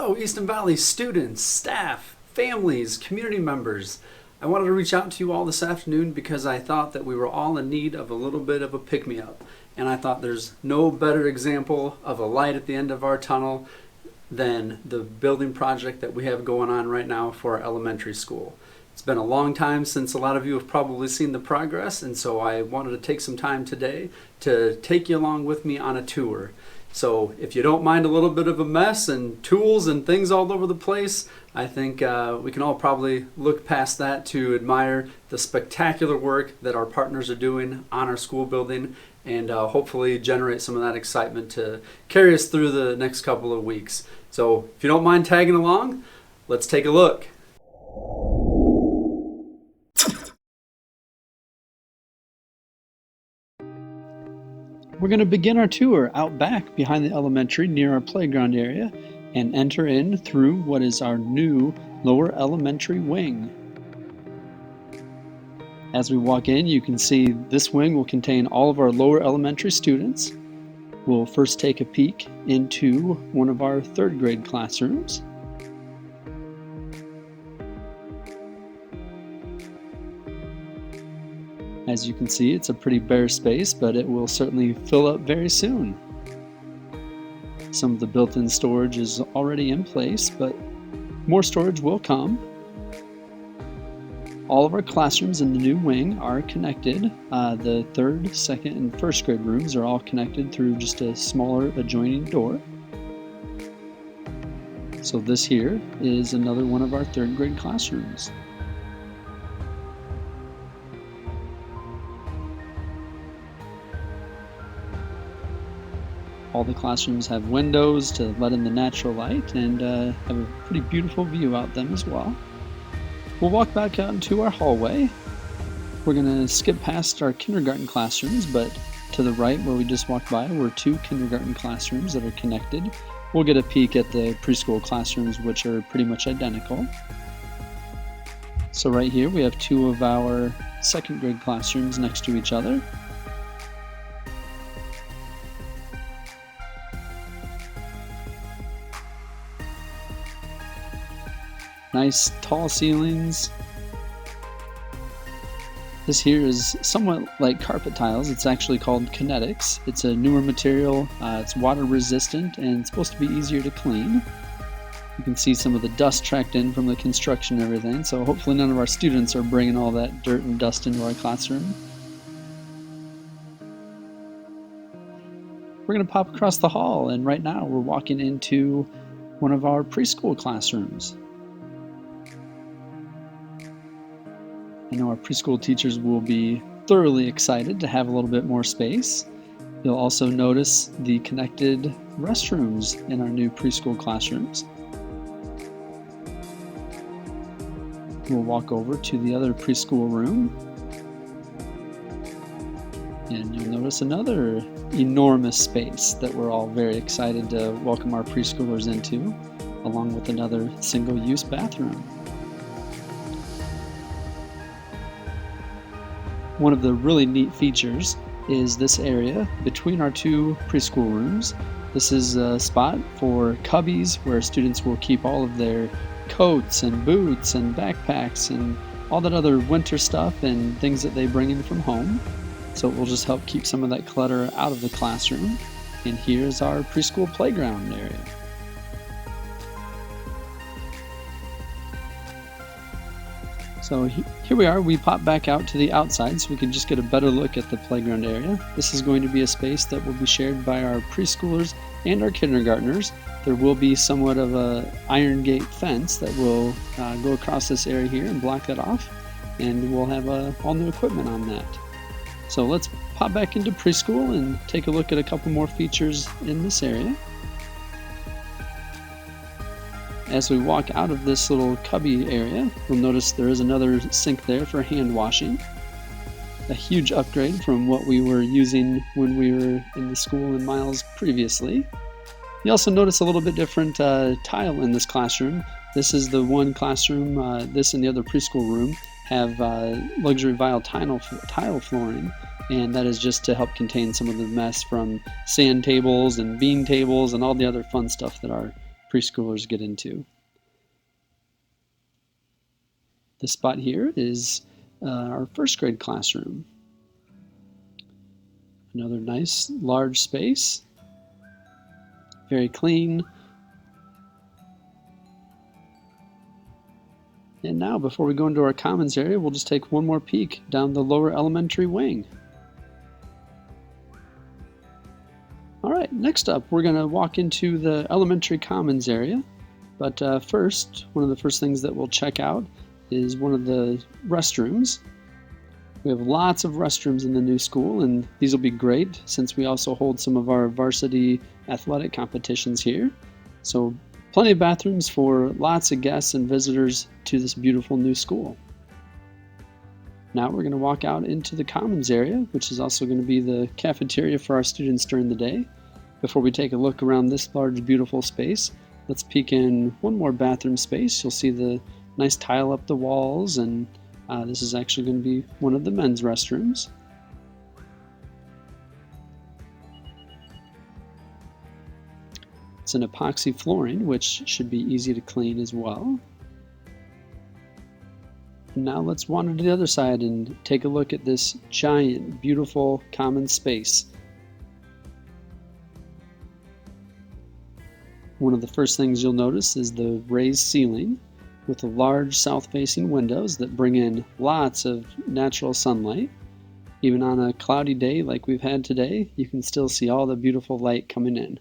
Hello, Easton Valley students, staff, families, community members. I wanted to reach out to you all this afternoon because I thought that we were all in need of a little bit of a pick-me-up. And I thought there's no better example of a light at the end of our tunnel than the building project that we have going on right now for our elementary school. It's been a long time since a lot of you have probably seen the progress, and so I wanted to take some time today to take you along with me on a tour. So if you don't mind a little bit of a mess and tools and things all over the place, I think we can all probably look past that to admire the spectacular work that our partners are doing on our school building and hopefully generate some of that excitement to carry us through the next couple of weeks. So if you don't mind tagging along, let's take a look. We're going to begin our tour out back behind the elementary near our playground area and enter in through what is our new lower elementary wing. As we walk in, you can see this wing will contain all of our lower elementary students. We'll first take a peek into one of our third grade classrooms. As you can see, it's a pretty bare space, but it will certainly fill up very soon. Some of the built-in storage is already in place, but more storage will come. All of our classrooms in the new wing are connected. The third, second, and first grade rooms are all connected through just a smaller adjoining door. So this here is another one of our third grade classrooms. All the classrooms have windows to let in the natural light and have a pretty beautiful view out them as well. We'll walk back out into our hallway. We're going to skip past our kindergarten classrooms, but to the right where we just walked by were two kindergarten classrooms that are connected. We'll get a peek at the preschool classrooms, which are pretty much identical. So right here we have two of our second grade classrooms next to each other. Nice tall ceilings. This here is somewhat like carpet tiles. It's actually called Kinetics. It's a newer material. It's water resistant and it's supposed to be easier to clean. You can see some of the dust tracked in from the construction and everything, so hopefully none of our students are bringing all that dirt and dust into our classroom. We're going to pop across the hall, and right now we're walking into one of our preschool classrooms. I know our preschool teachers will be thoroughly excited to have a little bit more space. You'll also notice the connected restrooms in our new preschool classrooms. We'll walk over to the other preschool room. And you'll notice another enormous space that we're all very excited to welcome our preschoolers into, along with another single-use bathroom. One of the really neat features is this area between our two preschool rooms. This is a spot for cubbies where students will keep all of their coats and boots and backpacks and all that other winter stuff and things that they bring in from home. So it will just help keep some of that clutter out of the classroom. And here's our preschool playground area. So here we are, we pop back out to the outside so we can just get a better look at the playground area. This is going to be a space that will be shared by our preschoolers and our kindergartners. There will be somewhat of a iron gate fence that will go across this area here and block that off, and we'll have all new equipment on that. So let's pop back into preschool and take a look at a couple more features in this area. As we walk out of this little cubby area, you'll notice there is another sink there for hand washing. A huge upgrade from what we were using when we were in the school in Miles previously. You also notice a little bit different tile in this classroom. This is the one classroom, this and the other preschool room have luxury vinyl tile flooring, and that is just to help contain some of the mess from sand tables and bean tables and all the other fun stuff that our preschoolers get into. This spot here is our first grade classroom. Another nice large space, very clean. And now, before we go into our commons area, we'll just take one more peek down the lower elementary wing. All right, next up, we're going to walk into the elementary commons area. But first, one of the first things that we'll check out is one of the restrooms. We have lots of restrooms in the new school, and these will be great since we also hold some of our varsity athletic competitions here. So plenty of bathrooms for lots of guests and visitors to this beautiful new school. Now we're going to walk out into the commons area, which is also going to be the cafeteria for our students during the day. Before we take a look around this large, beautiful space, let's peek in one more bathroom space. You'll see the nice tile up the walls, and this is actually going to be one of the men's restrooms. It's an epoxy flooring, which should be easy to clean as well. And now let's wander to the other side and take a look at this giant, beautiful common space. One of the first things you'll notice is the raised ceiling with the large south-facing windows that bring in lots of natural sunlight. Even on a cloudy day like we've had today, you can still see all the beautiful light coming in.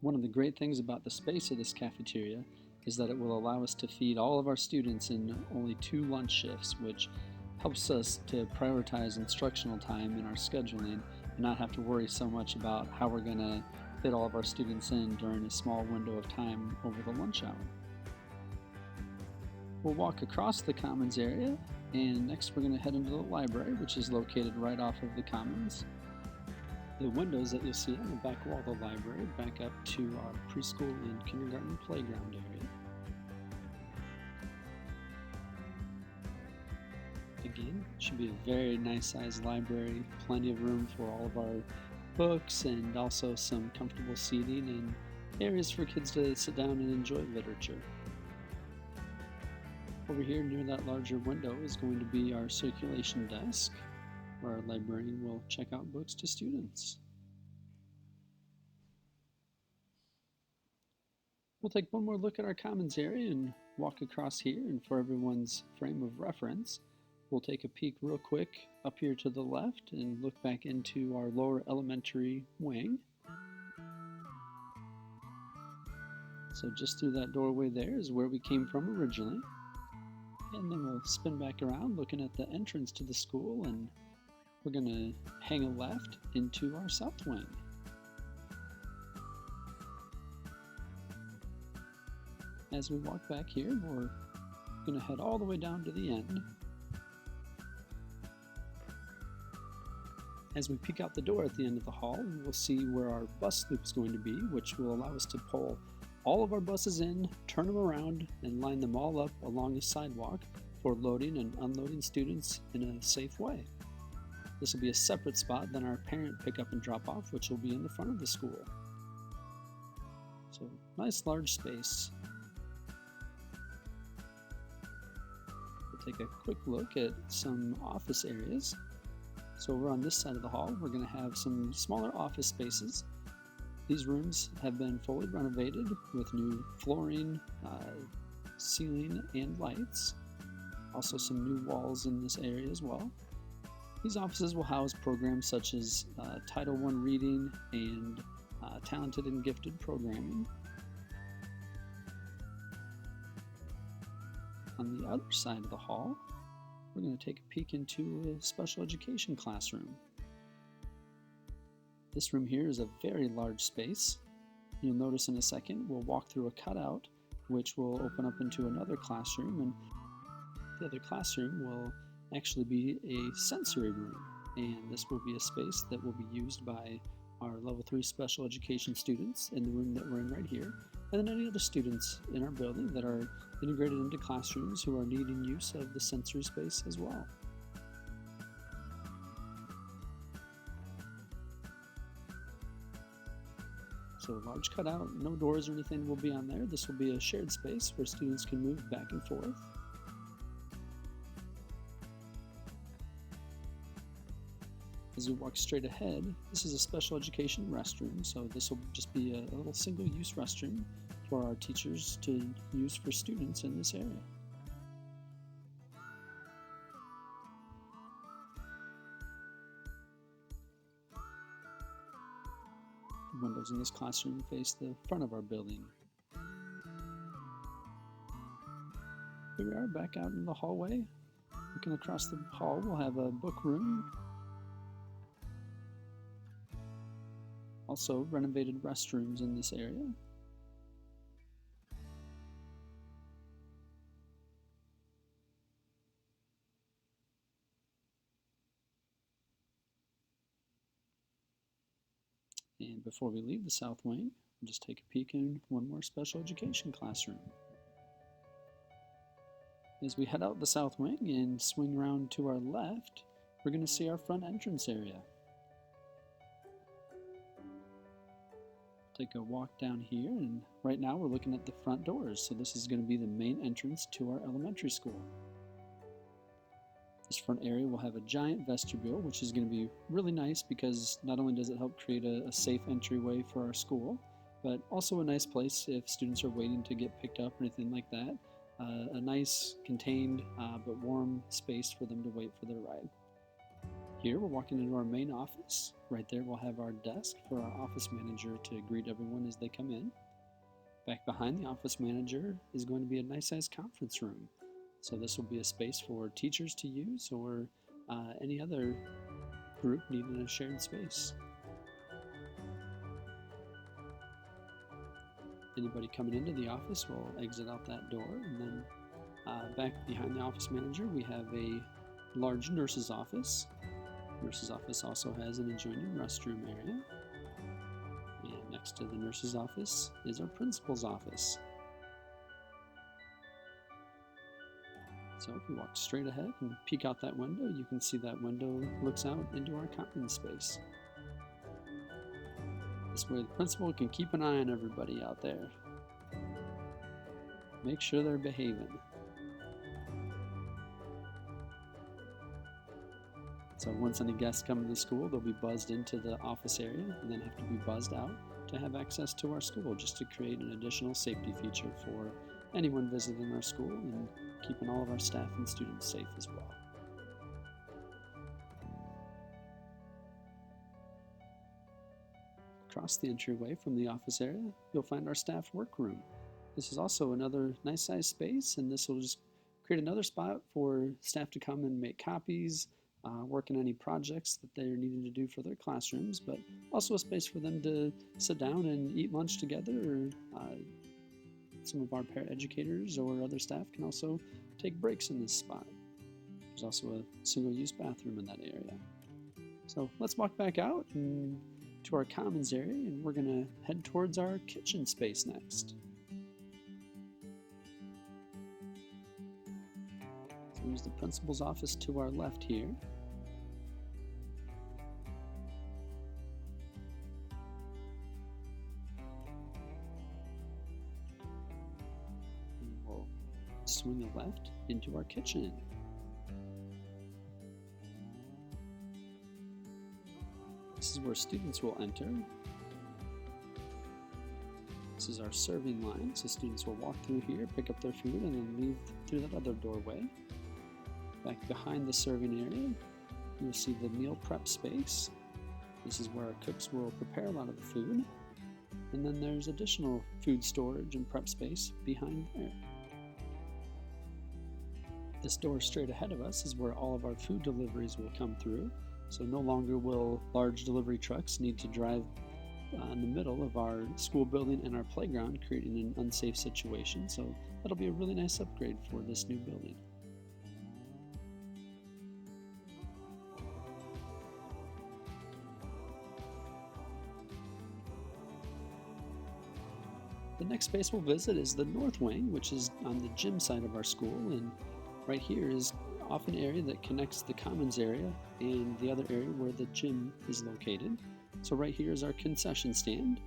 One of the great things about the space of this cafeteria is that it will allow us to feed all of our students in only 2 lunch shifts, which helps us to prioritize instructional time in our scheduling and not have to worry so much about how we're going to fit all of our students in during a small window of time over the lunch hour. We'll walk across the commons area, and next we're going to head into the library, which is located right off of the commons. The windows that you'll see on the back wall of the library back up to our preschool and kindergarten playground area. Again, it should be a very nice sized library, plenty of room for all of our books and also some comfortable seating and areas for kids to sit down and enjoy literature. Over here near that larger window is going to be our circulation desk, where our librarian will check out books to students. We'll take one more look at our commons area and walk across here, and for everyone's frame of reference, we'll take a peek real quick up here to the left and look back into our lower elementary wing. So just through that doorway there is where we came from originally. And then we'll spin back around looking at the entrance to the school, and we're going to hang a left into our south wing. As we walk back here, we're going to head all the way down to the end. As we peek out the door at the end of the hall, we'll see where our bus loop is going to be, which will allow us to pull all of our buses in, turn them around, and line them all up along the sidewalk for loading and unloading students in a safe way. This will be a separate spot than our parent pickup and drop off, which will be in the front of the school. So nice large space. We'll take a quick look at some office areas. So over on this side of the hall, we're going to have some smaller office spaces. These rooms have been fully renovated with new flooring, ceiling, and lights. Also some new walls in this area as well. These offices will house programs such as Title I reading and talented and gifted programming. On the other side of the hall, we're going to take a peek into a special education classroom. This room here is a very large space. You'll notice in a second we'll walk through a cutout which will open up into another classroom, and the other classroom will actually be a sensory room, and this will be a space that will be used by our level 3 special education students in the room that we're in right here, and then any other students in our building that are integrated into classrooms who are needing use of the sensory space as well. So a large cutout, no doors or anything will be on there. This will be a shared space where students can move back and forth. As we walk straight ahead, this is a special education restroom, so this will just be a little single-use restroom for our teachers to use for students in this area. The windows in this classroom face the front of our building. Here we are back out in the hallway. Looking across the hall, we'll have a book room. Also renovated restrooms in this area. And before we leave the south wing, we'll just take a peek in one more special education classroom. As we head out the south wing and swing around to our left, we're going to see our front entrance area. Take a walk down here, and right now we're looking at the front doors, so this is going to be the main entrance to our elementary school. This front area will have a giant vestibule, which is going to be really nice because not only does it help create a safe entryway for our school, but also a nice place if students are waiting to get picked up or anything like that. A nice, contained, but warm space for them to wait for their ride. Here we're walking into our main office. Right there we'll have our desk for our office manager to greet everyone as they come in. Back behind the office manager is going to be a nice sized conference room. So this will be a space for teachers to use or any other group needing a shared space. Anybody coming into the office will exit out that door, and then back behind the office manager we have a large nurse's office. The nurse's office also has an adjoining restroom area. And next to the nurse's office is our principal's office. So if we walk straight ahead and peek out that window, you can see that window looks out into our common space. This way the principal can keep an eye on everybody out there. Make sure they're behaving. So once any guests come to the school, they'll be buzzed into the office area and then have to be buzzed out to have access to our school, just to create an additional safety feature for anyone visiting our school and keeping all of our staff and students safe as well. Across the entryway from the office area, you'll find our staff workroom. This is also another nice sized space, and this will just create another spot for staff to come and make copies, work on any projects that they're needing to do for their classrooms, but also a space for them to sit down and eat lunch together, or some of our paraeducators or other staff can also take breaks in this spot. There's also a single-use bathroom in that area. So let's walk back out and to our commons area, and we're going to head towards our kitchen space next. So there's the principal's office to our left here. And we'll swing the left into our kitchen. This is where students will enter. This is our serving line, so students will walk through here, pick up their food, and then leave through that other doorway. Back behind the serving area, you'll see the meal prep space. This is where our cooks will prepare a lot of the food. And then there's additional food storage and prep space behind there. This door straight ahead of us is where all of our food deliveries will come through. So no longer will large delivery trucks need to drive in the middle of our school building and our playground, creating an unsafe situation. So that'll be a really nice upgrade for this new building. The next space we'll visit is the north wing, which is on the gym side of our school, and right here is off an area that connects the commons area and the other area where the gym is located. So right here is our concession stand.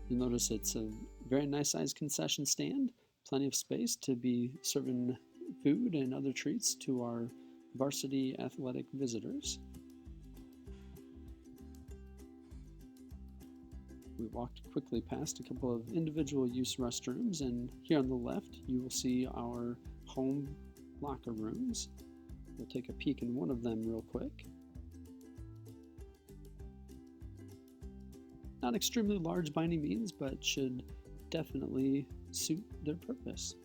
You'll notice it's a very nice sized concession stand, plenty of space to be serving food and other treats to our varsity athletic visitors. We walked quickly past a couple of individual use restrooms, and here on the left you will see our home locker rooms. We'll take a peek in one of them real quick. Not extremely large by any means, but should definitely suit their purpose.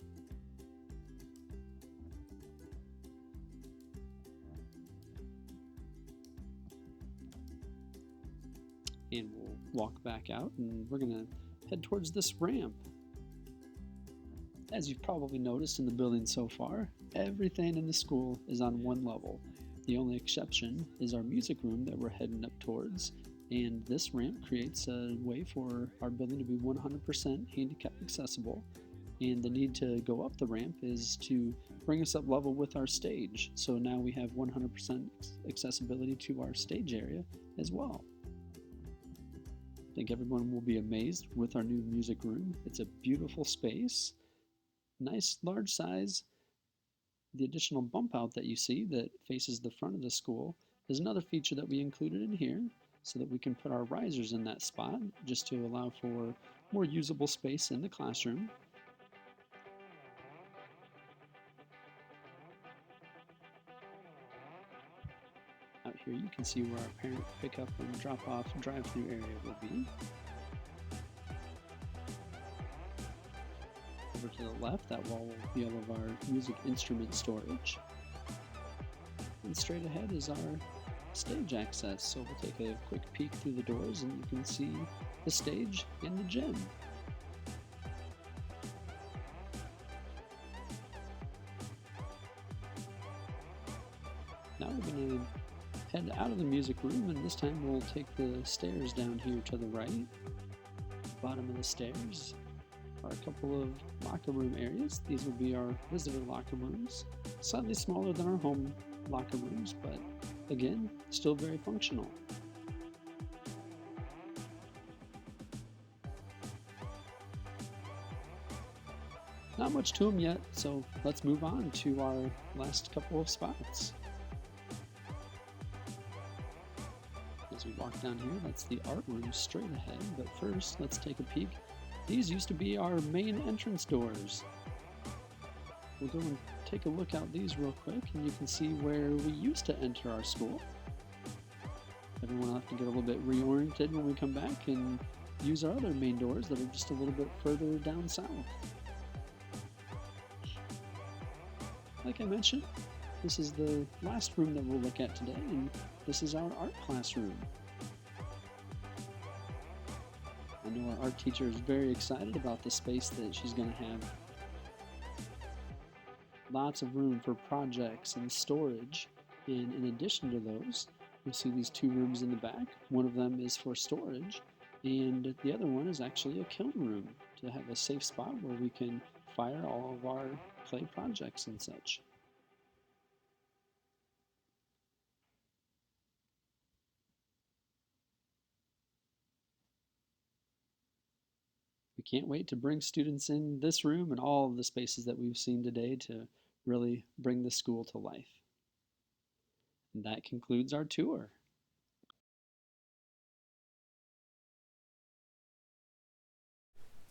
And we'll walk back out, and we're going to head towards this ramp. As you've probably noticed in the building so far, everything in the school is on one level. The only exception is our music room that we're heading up towards, and this ramp creates a way for our building to be 100% handicap accessible. And the need to go up the ramp is to bring us up level with our stage. So now we have 100% accessibility to our stage area as well. I think everyone will be amazed with our new music room. It's a beautiful space, nice large size. The additional bump out that you see that faces the front of the school is another feature that we included in here so that we can put our risers in that spot just to allow for more usable space in the classroom. Out here you can see where our parent pickup and drop off drive-through area will be. Over to the left, that wall will be all of our music instrument storage. And straight ahead is our stage access, so we'll take a quick peek through the doors and you can see the stage and the gym. Now we're going to head out of the music room, and this time we'll take the stairs down here to the right. Bottom of the stairs are a couple of locker room areas. These will be our visitor locker rooms, slightly smaller than our home locker rooms, but again, still very functional. Not much to them yet, so let's move on to our last couple of spots. As we walk down here, that's the art room straight ahead, but first let's take a peek. These used to be our main entrance doors. We'll go and take a look out these real quick, and you can see where we used to enter our school. Everyone will have to get a little bit reoriented when we come back and use our other main doors that are just a little bit further down south. Like I mentioned, this is the last room that we'll look at today, and this is our art classroom. I know our art teacher is very excited about the space that she's going to have. Lots of room for projects and storage, and in addition to those, you'll see these two rooms in the back. One of them is for storage, and the other one is actually a kiln room to have a safe spot where we can fire all of our clay projects and such. We can't wait to bring students in this room and all of the spaces that we've seen today to really bring the school to life. And that concludes our tour.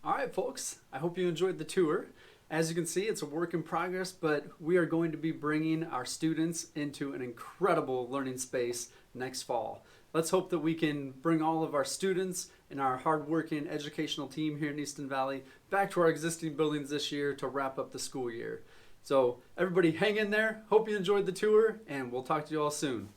All right, folks, I hope you enjoyed the tour. As you can see, it's a work in progress, but we are going to be bringing our students into an incredible learning space next fall. Let's hope that we can bring all of our students and our hardworking educational team here in Easton Valley back to our existing buildings this year to wrap up the school year. So everybody hang in there. Hope you enjoyed the tour, and we'll talk to you all soon.